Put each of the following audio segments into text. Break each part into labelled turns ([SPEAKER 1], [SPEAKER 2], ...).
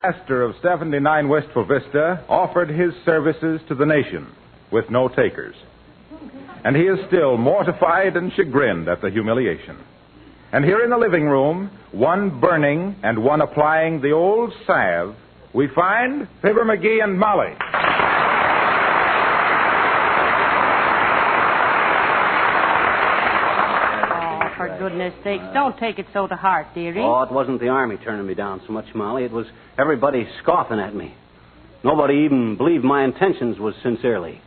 [SPEAKER 1] Master of 79 Wistful Vista offered his services to the nation with no takers. And he is still mortified and chagrined at the humiliation. And here in the living room, one burning and one applying the old salve, we find Fibber McGee and Molly.
[SPEAKER 2] For goodness sakes, don't take it so to heart, dearie.
[SPEAKER 3] Oh, it wasn't the Army turning me down so much, Molly. It was everybody scoffing at me. Nobody even believed my intentions was sincerely.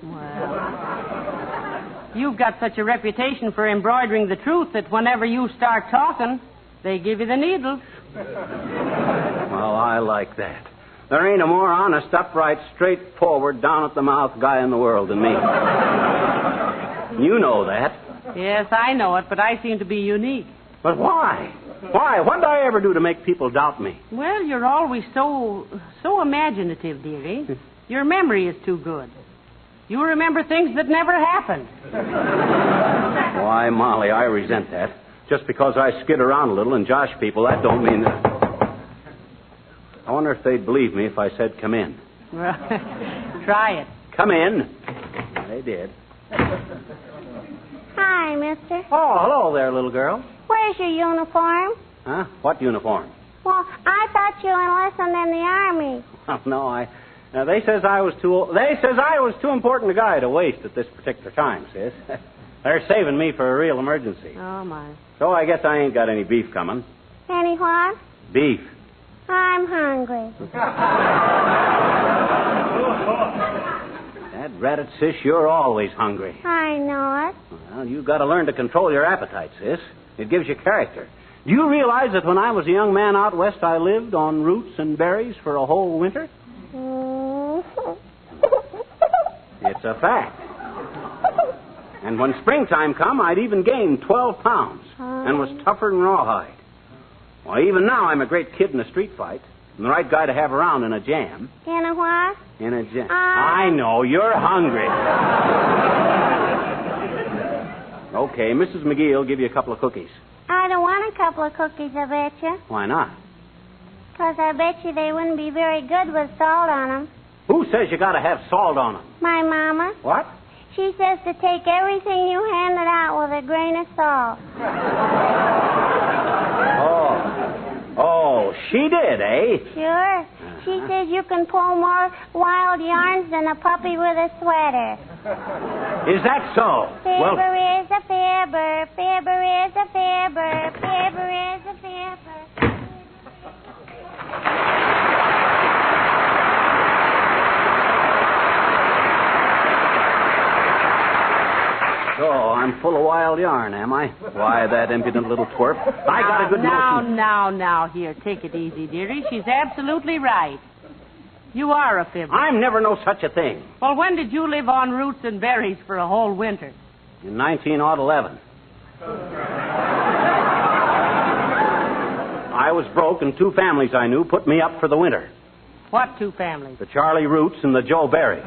[SPEAKER 2] Well, you've got such a reputation for embroidering the truth that whenever you start talking, they give you the needle.
[SPEAKER 3] Well, I like that. There ain't a more honest, upright, straightforward, down-at-the-mouth guy in the world than me. You know that.
[SPEAKER 2] Yes, I know it, but I seem to be unique.
[SPEAKER 3] But why? Why? What did I ever do to make people doubt me?
[SPEAKER 2] Well, you're always so imaginative, dearie. Your memory is too good. You remember things that never happened.
[SPEAKER 3] Why, Molly, I resent that. Just because I skid around a little and josh people, that don't mean that... I wonder if they'd believe me if I said come in.
[SPEAKER 2] Well, try it.
[SPEAKER 3] Come in. They did.
[SPEAKER 4] Hi, mister.
[SPEAKER 3] Oh, hello there, little girl.
[SPEAKER 4] Where's your uniform?
[SPEAKER 3] Huh? What uniform?
[SPEAKER 4] Well, I thought you enlisted in the Army.
[SPEAKER 3] Oh, no, they says I was too important a guy to waste at this particular time, sis. They're saving me for a real emergency.
[SPEAKER 2] Oh, my.
[SPEAKER 3] So I guess I ain't got any beef coming.
[SPEAKER 4] Any what?
[SPEAKER 3] Beef.
[SPEAKER 4] I'm hungry.
[SPEAKER 3] That ratted, sis, you're always hungry.
[SPEAKER 4] I know it.
[SPEAKER 3] Well, you've got to learn to control your appetite, sis. It gives you character. Do you realize that when I was a young man out west, I lived on roots and berries for a whole winter? It's a fact. And when springtime come, I'd even gained 12 pounds and was tougher than rawhide. Well, even now, I'm a great kid in a street fight and the right guy to have around in a jam.
[SPEAKER 4] In a what?
[SPEAKER 3] In a jam. I know, you're hungry. Okay, Mrs. McGee will give you a couple of cookies.
[SPEAKER 4] I don't want a couple of cookies, I bet you.
[SPEAKER 3] Why not?
[SPEAKER 4] Because I bet you they wouldn't be very good with salt on them.
[SPEAKER 3] Who says you got to have salt on them?
[SPEAKER 4] My mama.
[SPEAKER 3] What?
[SPEAKER 4] She says to take everything you handed out with a grain of salt.
[SPEAKER 3] Oh, she did, eh?
[SPEAKER 4] Sure. She says you can pull more wild yarns than a puppy with a sweater.
[SPEAKER 3] Is that so?
[SPEAKER 4] Fibber is a fibber, fibber is a fibber, fibber is a fibber.
[SPEAKER 3] So, I'm full of wild yarn, am I? Why, that impudent little twerp. I got a good notion.
[SPEAKER 2] Now, here, take it easy, dearie. She's absolutely right. You are a fibber.
[SPEAKER 3] I'm never no such a thing.
[SPEAKER 2] Well, when did you live on roots and berries for a whole winter?
[SPEAKER 3] In 1911. I was broke, and two families I knew put me up for the winter.
[SPEAKER 2] What two families?
[SPEAKER 3] The Charlie Roots and the Joe Berries.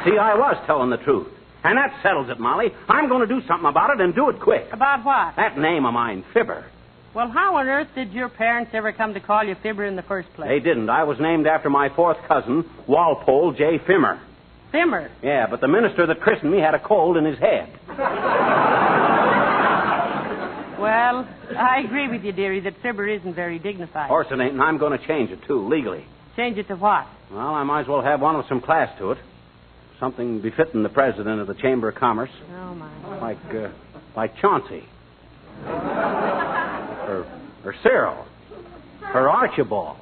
[SPEAKER 3] See, I was telling the truth. And that settles it, Molly. I'm going to do something about it and do it quick.
[SPEAKER 2] About what?
[SPEAKER 3] That name of mine, Fibber.
[SPEAKER 2] Well, how on earth did your parents ever come to call you Fibber in the first place?
[SPEAKER 3] They didn't. I was named after my fourth cousin, Walpole J. Fimmer.
[SPEAKER 2] Fimmer?
[SPEAKER 3] Yeah, but the minister that christened me had a cold in his head.
[SPEAKER 2] Well, I agree with you, dearie, that Fibber isn't very dignified.
[SPEAKER 3] Of course it ain't, and I'm going to change it, too, legally.
[SPEAKER 2] Change it to what?
[SPEAKER 3] Well, I might as well have one with some class to it. Something befitting the president of the Chamber of Commerce.
[SPEAKER 2] Oh, my.
[SPEAKER 3] Like Chauncey. Or Cyril. Or Archibald.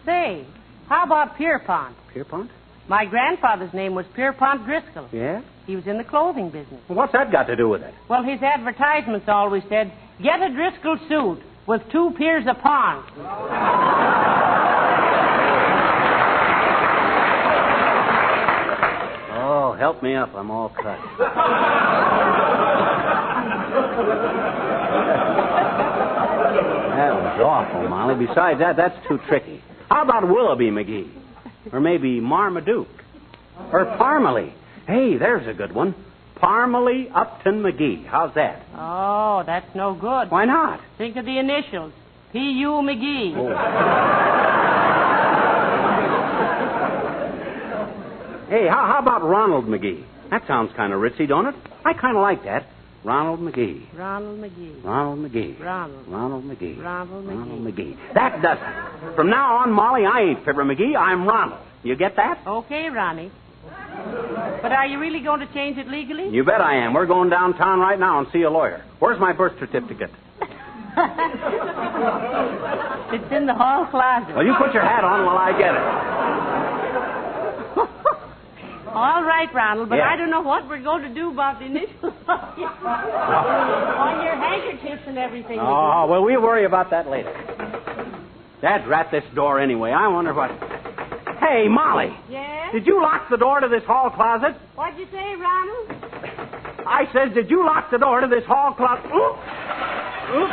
[SPEAKER 2] Say, how about Pierpont?
[SPEAKER 3] Pierpont?
[SPEAKER 2] My grandfather's name was Pierpont Driscoll.
[SPEAKER 3] Yeah?
[SPEAKER 2] He was in the clothing business.
[SPEAKER 3] Well, what's that got to do with it?
[SPEAKER 2] Well, his advertisements always said, get a Driscoll suit with 2 piers of pond.
[SPEAKER 3] Oh, help me up. I'm all cut. That was awful, Molly. Besides that, that's too tricky. How about Willoughby McGee? Or maybe Marmaduke? Or Parmalee? Hey, there's a good one. Parmalee Upton McGee. How's that?
[SPEAKER 2] Oh, that's no good.
[SPEAKER 3] Why not?
[SPEAKER 2] Think of the initials. P.U. McGee.
[SPEAKER 3] Oh. Hey, how about Ronald McGee? That sounds kind of ritzy, don't it? I kind of like that. Ronald McGee.
[SPEAKER 2] Ronald McGee.
[SPEAKER 3] Ronald McGee.
[SPEAKER 2] Ronald.
[SPEAKER 3] Ronald McGee.
[SPEAKER 2] Ronald McGee.
[SPEAKER 3] Ronald McGee. That does it. From now on, Molly, I ain't Fibber McGee. I'm Ronald. You get that?
[SPEAKER 2] Okay, Ronnie. But are you really going to change it legally?
[SPEAKER 3] You bet I am. We're going downtown right now and see a lawyer. Where's my birth certificate?
[SPEAKER 2] It's in the hall closet.
[SPEAKER 3] Well, you put your hat on while I get it.
[SPEAKER 2] All right, Ronald, but
[SPEAKER 3] Yeah.
[SPEAKER 2] I don't know what we're going to do about the initials on your handkerchiefs and everything.
[SPEAKER 3] Oh, well, we'll worry about that later. Dad's rat this door anyway. I wonder what... Hey, Molly.
[SPEAKER 2] Yes?
[SPEAKER 3] Did you lock the door to this hall closet?
[SPEAKER 2] What'd you say, Ronald?
[SPEAKER 3] I says, did you lock the door to this hall closet? Oops. Oops.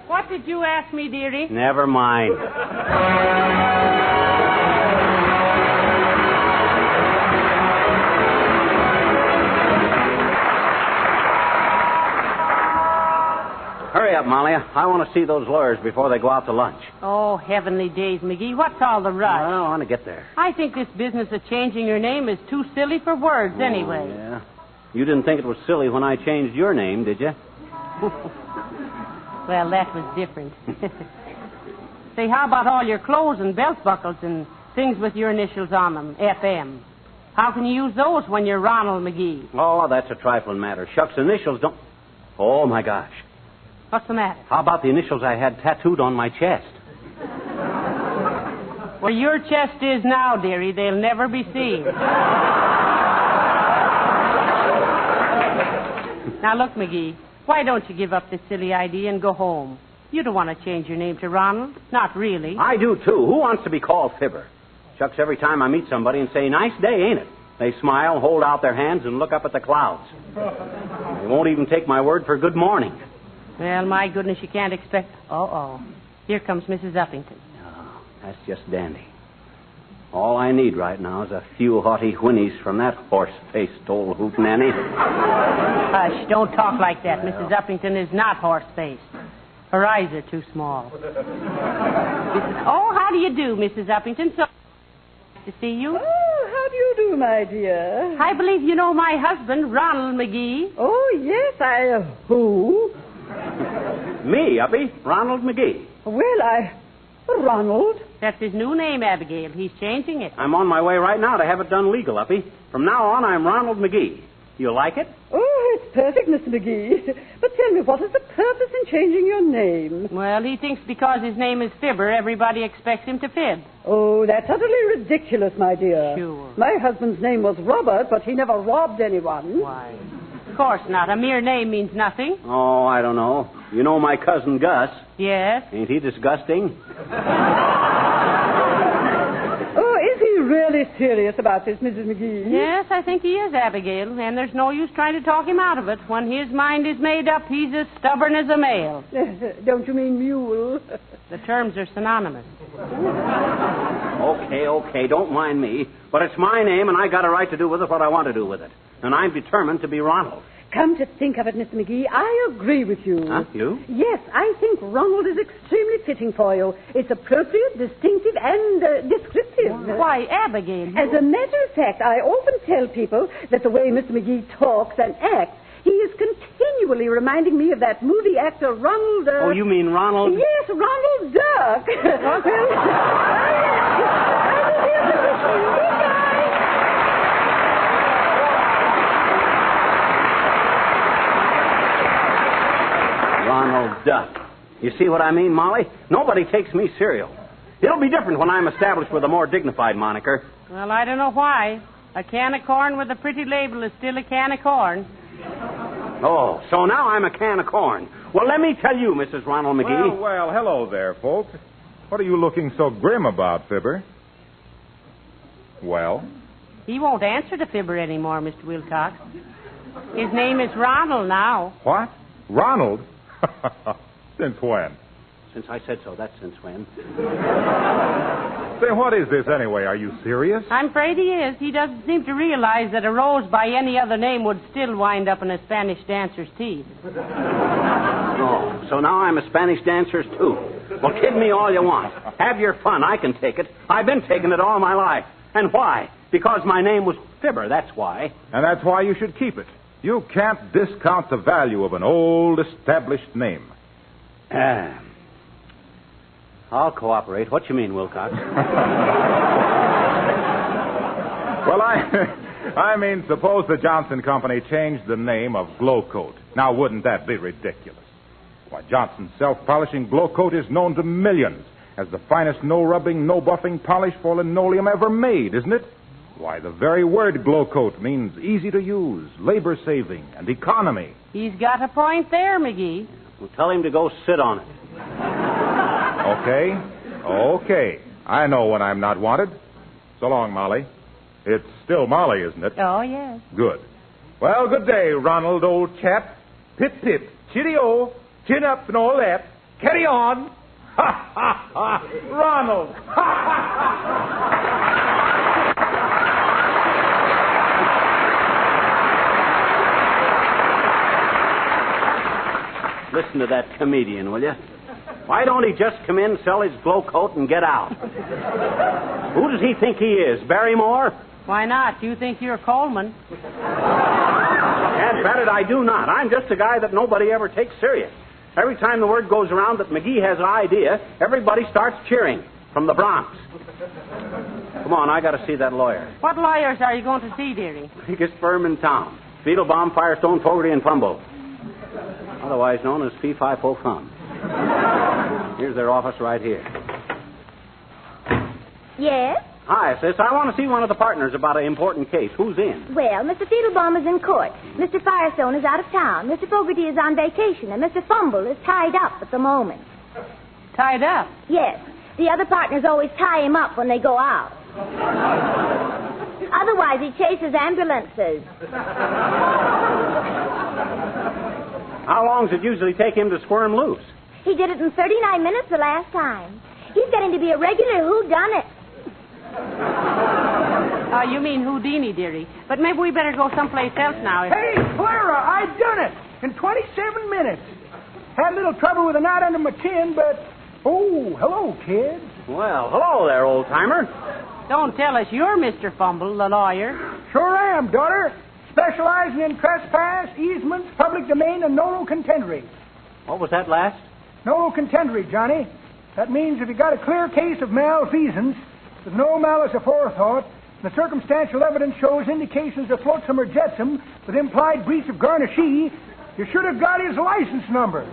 [SPEAKER 2] What did you ask me, dearie?
[SPEAKER 3] Never mind. Hurry up, Molly. I want to see those lawyers before they go out to lunch.
[SPEAKER 2] Oh, heavenly days, McGee. What's all the rush?
[SPEAKER 3] I don't want to get there.
[SPEAKER 2] I think this business of changing your name is too silly for words anyway.
[SPEAKER 3] Yeah. You didn't think it was silly when I changed your name, did you?
[SPEAKER 2] Well, that was different. Say, how about all your clothes and belt buckles and things with your initials on them, FM? How can you use those when you're Ronald McGee?
[SPEAKER 3] Oh, that's a trifling matter. Shucks, initials don't... Oh, my gosh.
[SPEAKER 2] What's the matter?
[SPEAKER 3] How about the initials I had tattooed on my chest?
[SPEAKER 2] Where your chest is now, dearie, they'll never be seen. Now, look, McGee, why don't you give up this silly idea and go home? You don't want to change your name to Ronald. Not really.
[SPEAKER 3] I do, too. Who wants to be called Fibber? Shucks, every time I meet somebody and say, nice day, ain't it? They smile, hold out their hands, and look up at the clouds. They won't even take my word for good morning.
[SPEAKER 2] Well, my goodness, you can't expect... Uh-oh. Here comes Mrs. Uppington.
[SPEAKER 3] Oh, that's just dandy. All I need right now is a few haughty whinnies from that horse-faced old hootenanny.
[SPEAKER 2] Hush, don't talk like that. Mrs. Uppington is not horse-faced. Her eyes are too small. Oh, how do you do, Mrs. Uppington? So nice to see you.
[SPEAKER 5] Oh, how do you do, my dear?
[SPEAKER 2] I believe you know my husband, Ronald McGee.
[SPEAKER 5] Oh, yes, who?
[SPEAKER 3] Me, Uppy, Ronald McGee.
[SPEAKER 5] Well, Ronald.
[SPEAKER 2] That's his new name, Abigail. He's changing it.
[SPEAKER 3] I'm on my way right now to have it done legal, Uppy. From now on, I'm Ronald McGee. You like it?
[SPEAKER 5] Oh, it's perfect, Mr. McGee. But tell me, what is the purpose in changing your name?
[SPEAKER 2] Well, he thinks because his name is Fibber, everybody expects him to fib.
[SPEAKER 5] Oh, that's utterly ridiculous, my dear.
[SPEAKER 2] Sure.
[SPEAKER 5] My husband's name was Robert, but he never robbed anyone.
[SPEAKER 2] Why? Of course not. A mere name means nothing.
[SPEAKER 3] Oh, I don't know. You know my cousin Gus.
[SPEAKER 2] Yes.
[SPEAKER 3] Ain't he disgusting?
[SPEAKER 5] Oh, is he really serious about this, Mrs. McGee?
[SPEAKER 2] Yes, I think he is, Abigail, and there's no use trying to talk him out of it. When his mind is made up, he's as stubborn as a male.
[SPEAKER 5] Don't you mean mule?
[SPEAKER 2] The terms are synonymous.
[SPEAKER 3] Okay, don't mind me. But it's my name, and I got a right to do with it what I want to do with it. And I'm determined to be Ronald.
[SPEAKER 5] Come to think of it, Mr. McGee, I agree with you.
[SPEAKER 3] Huh? You?
[SPEAKER 5] Yes, I think Ronald is extremely fitting for you. It's appropriate, distinctive, and descriptive.
[SPEAKER 2] Why, Abigail.
[SPEAKER 5] As a matter of fact, I often tell people that the way Mr. McGee talks and acts, he is continually reminding me of that movie actor Ronald...
[SPEAKER 3] Oh, you mean Ronald?
[SPEAKER 5] Yes, Ronald Duck.
[SPEAKER 3] Ronald Duck. You see what I mean, Molly? Nobody takes me serial. It'll be different when I'm established with a more dignified moniker.
[SPEAKER 2] Well, I don't know why. A can of corn with a pretty label is still a can of corn.
[SPEAKER 3] Oh, so now I'm a can of corn. Well, let me tell you, Mrs. Ronald McGee.
[SPEAKER 1] Well, hello there, folks. What are you looking so grim about, Fibber? Well?
[SPEAKER 2] He won't answer to Fibber anymore, Mr. Wilcox. His name is Ronald now.
[SPEAKER 1] What? Ronald? Since when?
[SPEAKER 3] Since I said so, that's since when.
[SPEAKER 1] Say, what is this anyway? Are you serious?
[SPEAKER 2] I'm afraid he is. He doesn't seem to realize that a rose by any other name would still wind up in a Spanish dancer's teeth.
[SPEAKER 3] Oh, so now I'm a Spanish dancer's too. Well, kid me all you want. Have your fun. I can take it. I've been taking it all my life. And why? Because my name was Fibber, that's why.
[SPEAKER 1] And that's why you should keep it. You can't discount the value of an old, established name.
[SPEAKER 3] I'll cooperate. What you mean, Wilcox?
[SPEAKER 1] Well, I mean, suppose the Johnson Company changed the name of Glowcoat. Now, wouldn't that be ridiculous? Why, Johnson's self-polishing Glowcoat is known to millions as the finest no-rubbing, no-buffing polish for linoleum ever made, isn't it? Why, the very word Glowcoat means easy to use, labor-saving, and economy.
[SPEAKER 2] He's got a point there, McGee.
[SPEAKER 3] Well, tell him to go sit on it.
[SPEAKER 1] Okay. I know when I'm not wanted. So long, Molly. It's still Molly, isn't it?
[SPEAKER 2] Oh, yes.
[SPEAKER 1] Good. Well, good day, Ronald, old chap. Pip, pip, chitty-o, chin up and all that. Carry on. Ha, ha, ha. Ronald. Ha, ha, ha.
[SPEAKER 3] Listen to that comedian, will you? Why don't he just come in, sell his glow coat, and get out? Who does he think he is, Barrymore?
[SPEAKER 2] Why not? You think you're Coleman.
[SPEAKER 3] Can't bet it, I do not. I'm just a guy that nobody ever takes serious. Every time the word goes around that McGee has an idea, everybody starts cheering from the Bronx. Come on, I got to see that lawyer.
[SPEAKER 2] What lawyers are you going to see, dearie?
[SPEAKER 3] Biggest firm in town. Beetlebaum, Firestone, Fogarty, and Fumble. Otherwise known as Fee-Fi-Fo-Fum. Here's their office right here.
[SPEAKER 4] Yes?
[SPEAKER 3] Hi, sis. I want to see one of the partners about an important case. Who's in?
[SPEAKER 4] Well, Mr. Beetlebaum is in court. Mr. Firestone is out of town. Mr. Fogarty is on vacation. And Mr. Fumble is tied up at the moment.
[SPEAKER 2] Tied up?
[SPEAKER 4] Yes. The other partners always tie him up when they go out. Otherwise, he chases ambulances.
[SPEAKER 3] How long does it usually take him to squirm loose?
[SPEAKER 4] He did it in 39 minutes the last time. He's getting to be a regular whodunit.
[SPEAKER 2] You mean Houdini, dearie. But maybe we better go someplace else now.
[SPEAKER 6] Hey, Clara, I done it in 27 minutes. Had a little trouble with a knot under my chin, but... Oh, hello, kids.
[SPEAKER 3] Well, hello there, old-timer.
[SPEAKER 2] Don't tell us you're Mr. Fumble, the lawyer.
[SPEAKER 6] Sure am, daughter. Specializing in trespass, easements, public domain, and nolo contendory.
[SPEAKER 3] What was that last?
[SPEAKER 6] Nolo contendory, Johnny. That means if you got a clear case of malfeasance with no malice aforethought, the circumstantial evidence shows indications of flotsam or jetsam with implied breach of garnishee, you should have got his license number.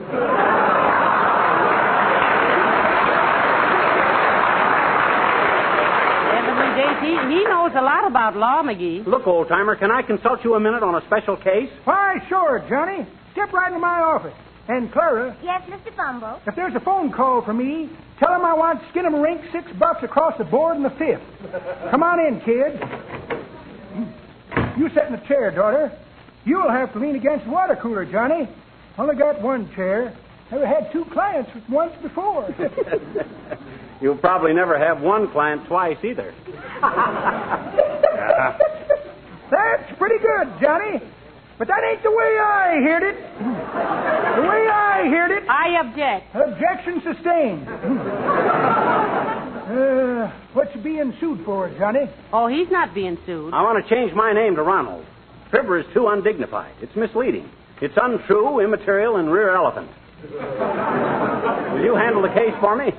[SPEAKER 2] He knows a lot about law, McGee.
[SPEAKER 3] Look, old-timer, can I consult you a minute on a special case?
[SPEAKER 6] Why, sure, Johnny. Step right into my office. And, Clara...
[SPEAKER 4] Yes, Mr. Fumble?
[SPEAKER 6] If there's a phone call for me, tell him I want skin-em-rink $6 across the board in the fifth. Come on in, kid. You sit in the chair, daughter. You'll have to lean against the water cooler, Johnny. Only got one chair. Never had two clients once before.
[SPEAKER 3] You'll probably never have one client twice either.
[SPEAKER 6] That's pretty good, Johnny. But that ain't the way I heard it. The way I heard it...
[SPEAKER 2] I object.
[SPEAKER 6] Objection sustained. What you being sued for, Johnny?
[SPEAKER 2] Oh, he's not being sued.
[SPEAKER 3] I want to change my name to Ronald. Fibber is too undignified. It's misleading. It's untrue, immaterial, and rear elephant. Will you handle the case for me?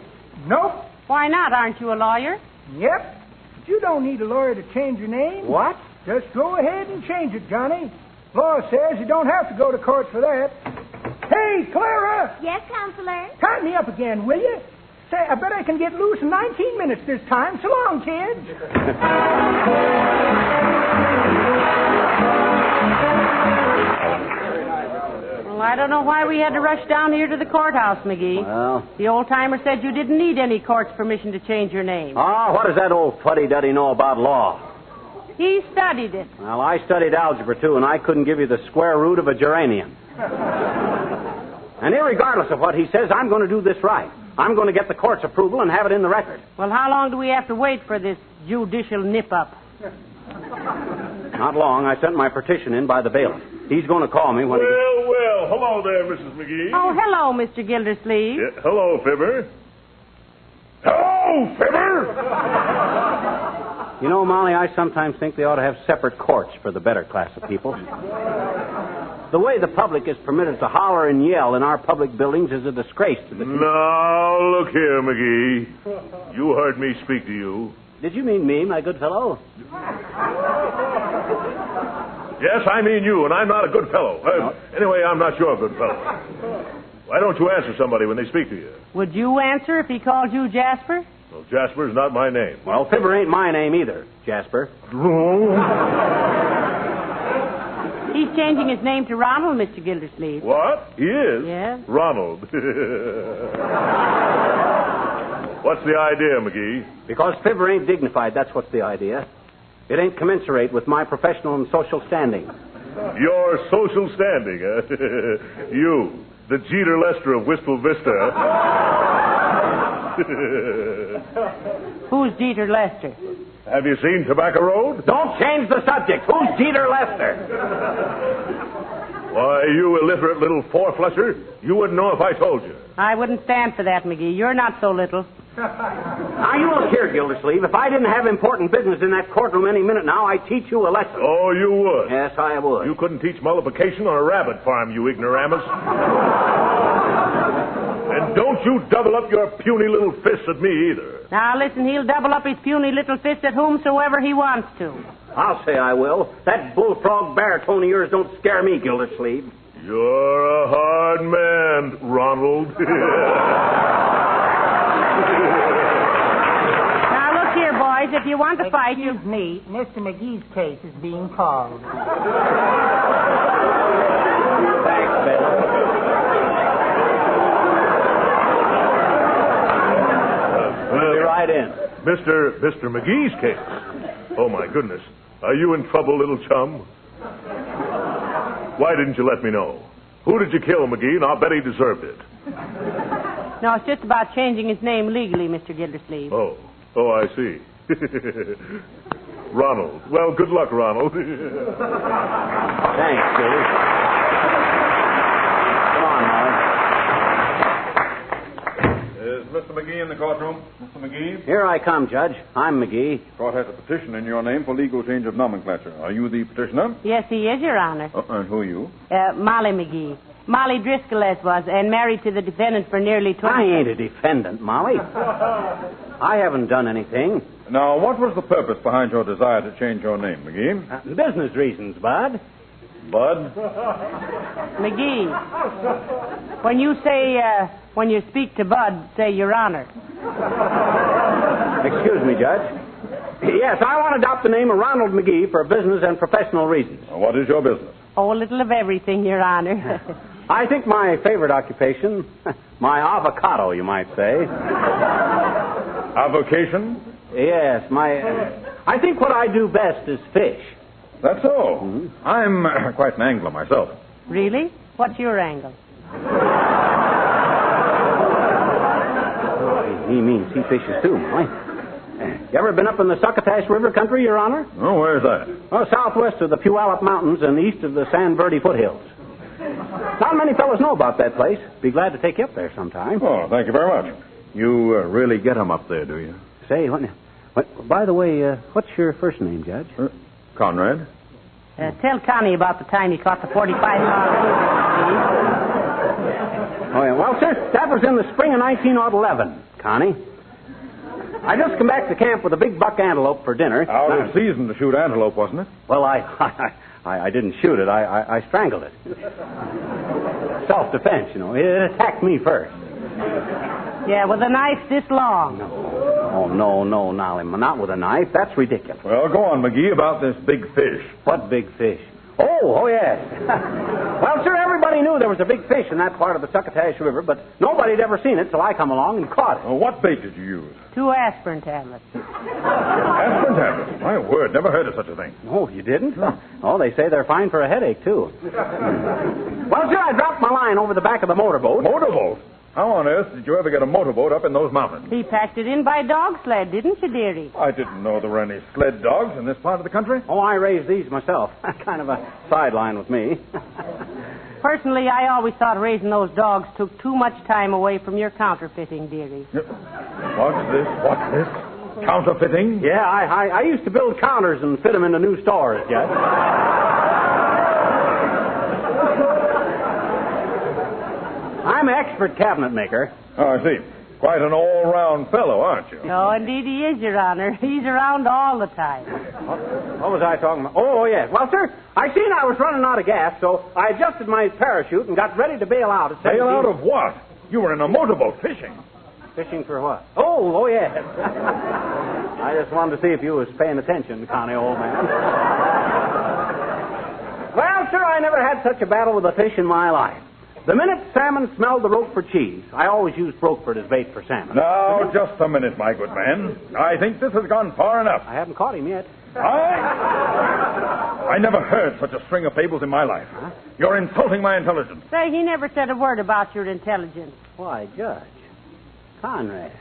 [SPEAKER 6] Nope.
[SPEAKER 2] Why not? Aren't you a lawyer?
[SPEAKER 6] Yep. But you don't need a lawyer to change your name.
[SPEAKER 3] What?
[SPEAKER 6] Just go ahead and change it, Johnny. Law says you don't have to go to court for that. Hey, Clara!
[SPEAKER 4] Yes, Counselor?
[SPEAKER 6] Tie me up again, will you? Say, I bet I can get loose in 19 minutes this time. So long, kids.
[SPEAKER 2] Well, I don't know why we had to rush down here to the courthouse, McGee.
[SPEAKER 3] Well...
[SPEAKER 2] The old-timer said you didn't need any court's permission to change your name.
[SPEAKER 3] Oh, what does that old fuddy-duddy know about law?
[SPEAKER 2] He studied it.
[SPEAKER 3] Well, I studied algebra, too, and I couldn't give you the square root of a geranium. And irregardless of what he says, I'm going to do this right. I'm going to get the court's approval and have it in the record.
[SPEAKER 2] Well, how long do we have to wait for this judicial nip-up?
[SPEAKER 3] Not long. I sent my petition in by the bailiff. He's going to call me when
[SPEAKER 7] Well, hello there, Mrs. McGee.
[SPEAKER 2] Oh, hello, Mr. Gildersleeve.
[SPEAKER 7] Yeah, hello, Fibber. Hello, Fibber!
[SPEAKER 3] You know, Molly, I sometimes think they ought to have separate courts for the better class of people. The way the public is permitted to holler and yell in our public buildings is a disgrace to the people.
[SPEAKER 7] Now, look here, McGee. You heard me speak to you.
[SPEAKER 3] Did you mean me, my good fellow?
[SPEAKER 7] Yes, I mean you, and I'm not a good fellow. Anyway, I'm not your good fellow. Why don't you answer somebody when they speak to you?
[SPEAKER 2] Would you answer if he called you Jasper?
[SPEAKER 7] Well, Jasper's not my name.
[SPEAKER 3] Well, Fibber ain't my name either, Jasper.
[SPEAKER 2] He's changing his name to Ronald, Mr. Gildersleeve.
[SPEAKER 7] What? He is?
[SPEAKER 2] Yeah.
[SPEAKER 7] Ronald. What's the idea, McGee?
[SPEAKER 3] Because Fibber ain't dignified, that's what's the idea. It ain't commensurate with my professional and social standing.
[SPEAKER 7] Your social standing, eh? You, the Jeter Lester of Wistful Vista.
[SPEAKER 2] Who's Jeter Lester?
[SPEAKER 7] Have you seen Tobacco Road?
[SPEAKER 3] Don't change the subject. Who's Jeter Lester?
[SPEAKER 7] Why, you illiterate little four-flusher. You wouldn't know if I told you.
[SPEAKER 2] I wouldn't stand for that, McGee. You're not so little.
[SPEAKER 3] Now, you look here, Gildersleeve. If I didn't have important business in that courtroom any minute now, I'd teach you a lesson.
[SPEAKER 7] Oh, you would?
[SPEAKER 3] Yes, I would.
[SPEAKER 7] You couldn't teach multiplication on a rabbit farm, you ignoramus. And don't you double up your puny little fists at me either.
[SPEAKER 2] Now, listen, he'll double up his puny little fist at whomsoever he wants to.
[SPEAKER 3] I'll say I will. That bullfrog baritone of yours don't scare me, Gildersleeve.
[SPEAKER 7] You're a hard man, Ronald.
[SPEAKER 2] Now, look here, boys. If you want to fight,
[SPEAKER 8] Excuse me. Mr. McGee's case is being called.
[SPEAKER 3] Thanks, Ben. Be right in.
[SPEAKER 7] Mr. McGee's case. Oh, my goodness. Are you in trouble, little chum? Why didn't you let me know? Who did you kill, McGee? And I'll bet he deserved it.
[SPEAKER 2] No, it's just about changing his name legally, Mr. Gildersleeve.
[SPEAKER 7] Oh, I see. Ronald. Well, good luck, Ronald.
[SPEAKER 3] Thanks, Gildy. Come on, Molly.
[SPEAKER 1] Is Mr. McGee in the courtroom? Mr. McGee?
[SPEAKER 3] Here I come, Judge. I'm McGee.
[SPEAKER 1] Court has a petition in your name for legal change of nomenclature. Are you the petitioner?
[SPEAKER 2] Yes, he is, Your Honor.
[SPEAKER 1] And who are you?
[SPEAKER 2] Molly McGee. Molly Driscoll, as was, and married to the defendant for nearly 20
[SPEAKER 3] I ain't a defendant, Molly. I haven't done anything.
[SPEAKER 1] Now, what was the purpose behind your desire to change your name, McGee?
[SPEAKER 3] Business reasons, Bud.
[SPEAKER 1] Bud?
[SPEAKER 2] McGee, when you speak to Bud, say Your Honor.
[SPEAKER 3] Excuse me, Judge. Yes, I want to adopt the name of Ronald McGee for business and professional reasons.
[SPEAKER 1] What is your business?
[SPEAKER 2] Oh, a little of everything, Your Honor.
[SPEAKER 3] I think my favorite occupation, my avocado, you might say.
[SPEAKER 1] Avocation?
[SPEAKER 3] Yes, I think what I do best is fish.
[SPEAKER 1] That's so. Mm-hmm. I'm quite an angler myself.
[SPEAKER 2] Really? What's your angle?
[SPEAKER 3] He means he fishes too, Molly. You ever been up in the Succotash River country, Your Honor?
[SPEAKER 1] Oh, where's that?
[SPEAKER 3] Well, southwest of the Puyallup Mountains and east of the San Verde foothills. Not many fellows know about that place. Be glad to take you up there sometime.
[SPEAKER 1] Oh, thank you very much. You really get 'em up there, do you?
[SPEAKER 3] Say, by the way, what's your first name, Judge?
[SPEAKER 1] Conrad.
[SPEAKER 2] Tell Connie about the time he caught the 45-pound.
[SPEAKER 3] Oh, yeah. Well, sir, that was in the spring of 1911, Connie. I just come back to camp with a big buck antelope for dinner.
[SPEAKER 1] Out of season to shoot antelope, wasn't it?
[SPEAKER 3] Well, I didn't shoot it. I strangled it. Self-defense, you know. It attacked me first.
[SPEAKER 2] Yeah, with a knife this long.
[SPEAKER 3] No, Nolly. Not with a knife. That's ridiculous.
[SPEAKER 1] Well, go on, McGee, about this big fish.
[SPEAKER 3] What big fish? Oh, yes. Well, sir, everybody knew there was a big fish in that part of the Succotash River, but nobody had ever seen it till I come along and caught it.
[SPEAKER 7] Well, what bait did you use?
[SPEAKER 2] 2 aspirin tablets.
[SPEAKER 7] Aspirin tablets? My word, never heard of such a thing.
[SPEAKER 3] Oh, you didn't? Oh, they say they're fine for a headache, too. Well, sir, I dropped my line over the back of the motorboat.
[SPEAKER 7] Motorboat? How on earth did you ever get a motorboat up in those mountains?
[SPEAKER 2] He packed it in by dog sled, didn't you, dearie?
[SPEAKER 7] I didn't know there were any sled dogs in this part of the country.
[SPEAKER 3] Oh, I raised these myself. Kind of a sideline with me.
[SPEAKER 2] Personally, I always thought raising those dogs took too much time away from your counterfeiting, dearie.
[SPEAKER 7] What's this? What's this? Counterfeiting?
[SPEAKER 3] Yeah, I used to build counters and fit them into new stores, Judge. I'm an expert cabinet maker.
[SPEAKER 7] Oh, I see. Quite an all-round fellow, aren't you?
[SPEAKER 2] No, indeed he is, Your Honor. He's around all the time.
[SPEAKER 3] What was I talking about? Oh, yes. Well, sir, I seen I was running out of gas, so I adjusted my parachute and got ready to bail out at 17.
[SPEAKER 7] Bail out of what? You were in a motorboat fishing.
[SPEAKER 3] Fishing for what? Oh, yes. I just wanted to see if you was paying attention, Connie, old man. Well, sir, I never had such a battle with a fish in my life. The minute salmon smelled the Roquefort cheese, I always used Roquefort as bait for salmon.
[SPEAKER 7] Now, just a minute, my good man. I think this has gone far enough.
[SPEAKER 3] I haven't caught him yet.
[SPEAKER 7] I never heard such a string of fables in my life. Huh? You're insulting my intelligence.
[SPEAKER 2] Say, he never said a word about your intelligence.
[SPEAKER 3] Why, Judge, Conrad,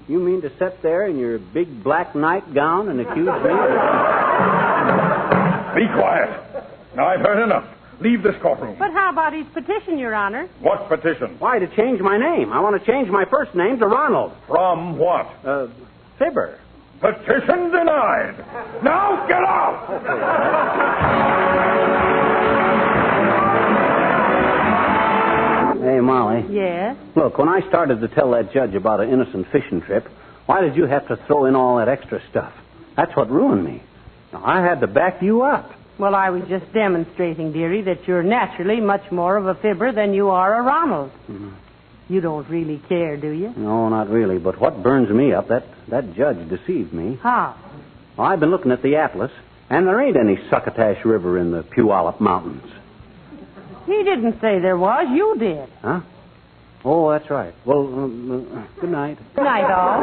[SPEAKER 3] you mean to sit there in your big black nightgown and accuse me of...
[SPEAKER 7] Be quiet. Now, I've heard enough. Leave this courtroom.
[SPEAKER 2] But how about his petition, Your Honor?
[SPEAKER 7] What petition?
[SPEAKER 3] Why, to change my name. I want to change my first name to Ronald.
[SPEAKER 7] From what?
[SPEAKER 3] Fibber.
[SPEAKER 7] Petition denied. Now get out!
[SPEAKER 3] Hey, Molly.
[SPEAKER 2] Yes?
[SPEAKER 3] Look, when I started to tell that judge about an innocent fishing trip, why did you have to throw in all that extra stuff? That's what ruined me. Now, I had to back you up.
[SPEAKER 2] Well, I was just demonstrating, dearie, that you're naturally much more of a fibber than you are a Ronald. Mm-hmm. You don't really care, do you?
[SPEAKER 3] No, not really. But what burns me up, that judge deceived me.
[SPEAKER 2] How?
[SPEAKER 3] Well, I've been looking at the atlas, and there ain't any Succotash River in the Puyallup Mountains.
[SPEAKER 2] He didn't say there was. You did.
[SPEAKER 3] Huh? Oh, that's right. Well, good night.
[SPEAKER 2] Good night, all.